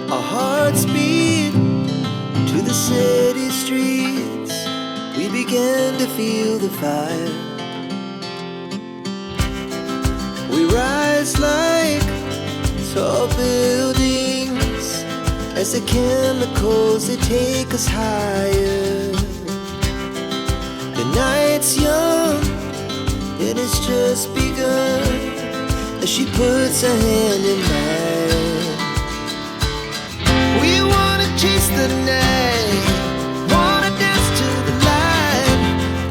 Our hearts beat to the city streets. We began to feel the fire. We rise like tall buildings as the chemicals, they take us higher. The night's young, it has just begun, as she puts her hand in mine. We wanna chase the night, wanna dance to the light,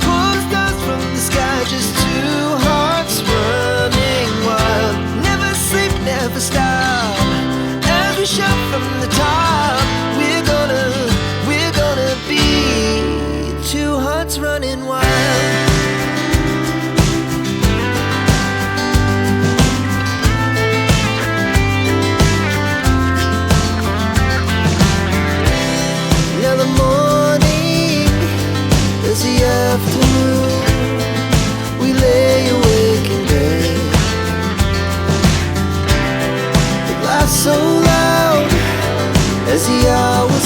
pull the stars from the sky, just two hearts running wild. Never sleep, never stop, as we shout from the top. We're gonna be two hearts running wild. Now the morning is the afternoon. We lay awake in bed. The laughs so loud as the hours